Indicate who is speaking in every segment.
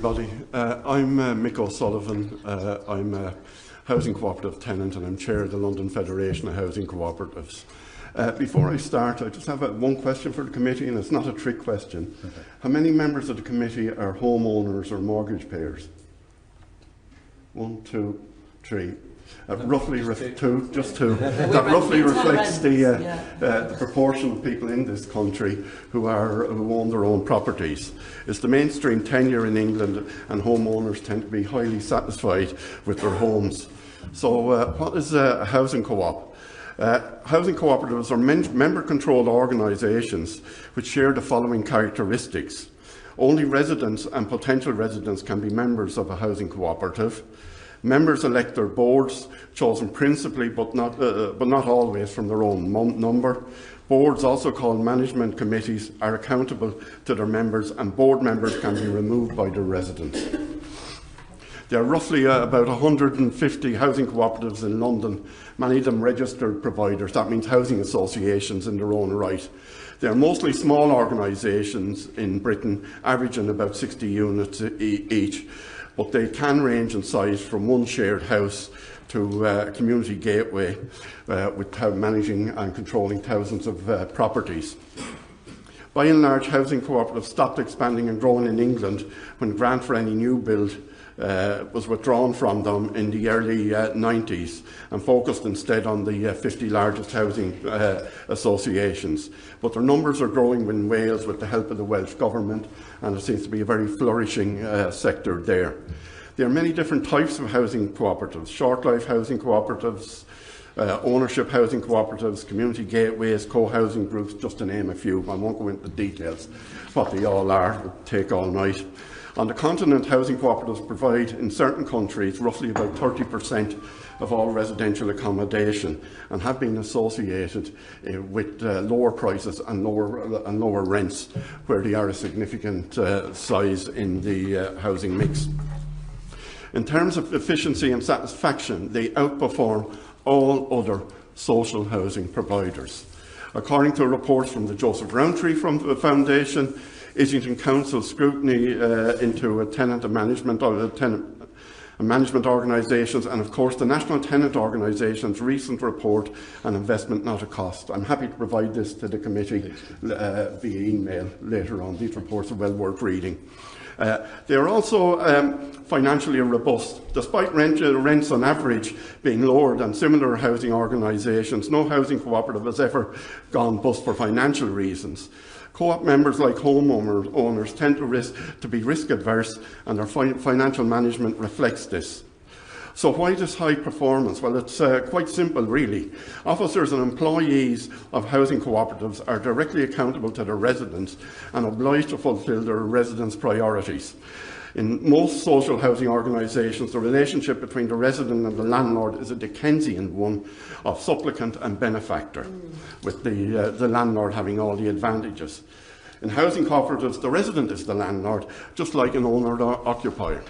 Speaker 1: everybody. I'm Mick O'Sullivan. I'm a housing cooperative tenant and I'm chair of the London Federation of Housing Cooperatives. Before I start, I just have one question for the committee, and it's not a trick question. Okay. How many members of the committee are homeowners or mortgage payers? 1, 2, 3. Roughly two, just two. That roughly reflects the proportion of people in this country who own their own properties. It's the mainstream tenure in England, and homeowners tend to be highly satisfied with their homes. So, what is a housing co-op? Housing cooperatives are member-controlled organisations which share the following characteristics. Only residents and potential residents can be members of a housing cooperative. Members elect their boards, chosen principally but not always from their own number. Boards, also called management committees, are accountable to their members, and board members can be removed by their residents. There are roughly about 150 housing cooperatives in London, many of them registered providers. That means housing associations in their own right. They are mostly small organisations in Britain, averaging about 60 units each. But they can range in size from one shared house to a community gateway with managing and controlling thousands of properties. By and large, housing cooperatives stopped expanding and growing in England when grant for any new build was withdrawn from them in the early 90s and focused instead on the 50 largest housing associations. But their numbers are growing in Wales with the help of the Welsh Government, and there seems to be a very flourishing sector there. There are many different types of housing cooperatives: short-life housing cooperatives, ownership housing cooperatives, community gateways, co-housing groups, just to name a few. I won't go into details what they all are, it would take all night. On the continent, housing cooperatives provide, in certain countries, roughly about 30% of all residential accommodation, and have been associated with lower prices and lower rents, where they are a significant size in the housing mix. In terms of efficiency and satisfaction, they outperform all other social housing providers. According to reports from the Joseph Rowntree Foundation, Islington Council scrutiny into tenant and management organisations, and of course the National Tenant Organisation's recent report on investment not a cost. I'm happy to provide this to the committee via email later on. These reports are well worth reading. They are also financially robust. Despite rents on average being lower than similar housing organisations, no housing cooperative has ever gone bust for financial reasons. Co-op members, like homeowners, tend to be risk adverse, and their financial management reflects this. So why this high performance? Well, it's quite simple, really. Officers and employees of housing cooperatives are directly accountable to their residents and obliged to fulfil their residents' priorities. In most social housing organisations, the relationship between the resident and the landlord is a Dickensian one of supplicant and benefactor, with the landlord having all the advantages. In housing cooperatives, the resident is the landlord, just like an owner-occupier.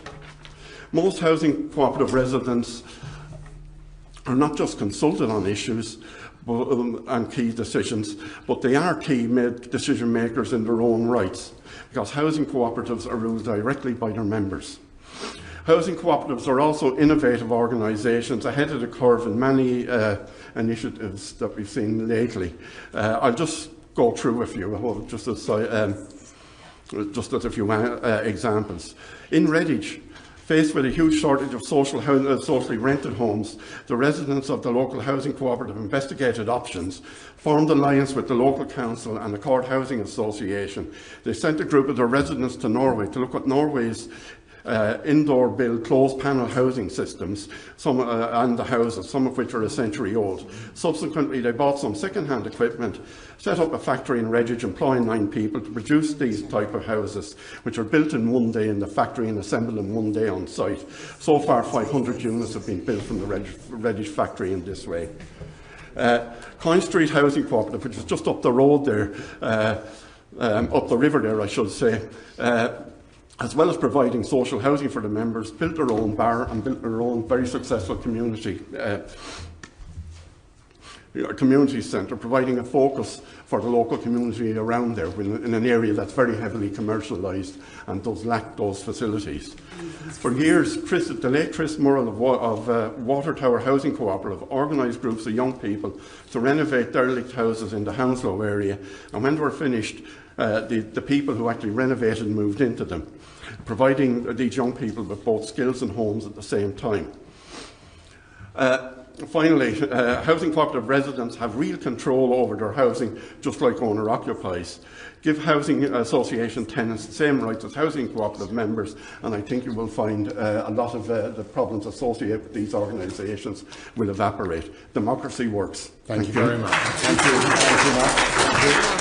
Speaker 1: Most housing cooperative residents are not just consulted on issues and key decisions, but they are key decision makers in their own rights, because housing cooperatives are ruled directly by their members. Housing cooperatives are also innovative organisations ahead of the curve in many initiatives that we've seen lately. I'll just go through a few, just as a few examples. In Redditch, faced with a huge shortage of socially rented homes, the residents of the local housing cooperative investigated options, formed alliance with the local council and the Court Housing Association. They sent a group of their residents to Norway to look at Norway's indoor built closed panel housing systems, and the houses, some of which are a century old. Subsequently, they bought some second-hand equipment, set up a factory in Redditch, employing 9 people to produce these type of houses, which are built in one day in the factory and assembled in one day on site. So far, 500 units have been built from the Redditch factory in this way. Coin Street Housing Cooperative, which is just up the road there, up the river there, I should say, as well as providing social housing for the members, built their own bar and built their own very successful community. a community centre, providing a focus for the local community around there in an area that's very heavily commercialised and does lack those facilities. For years, the late Chris Murrell of Water Tower Housing Co-operative organised groups of young people to renovate derelict houses in the Hounslow area, and when they were finished, the people who actually renovated moved into them, providing these young people with both skills and homes at the same time. Finally, housing cooperative residents have real control over their housing, just like owner-occupies. Give housing association tenants the same rights as housing cooperative members, and I think you will find a lot of the problems associated with these organisations will evaporate. Democracy works.
Speaker 2: Thank you very much. Thank you. Thank you, Mark. Thank you.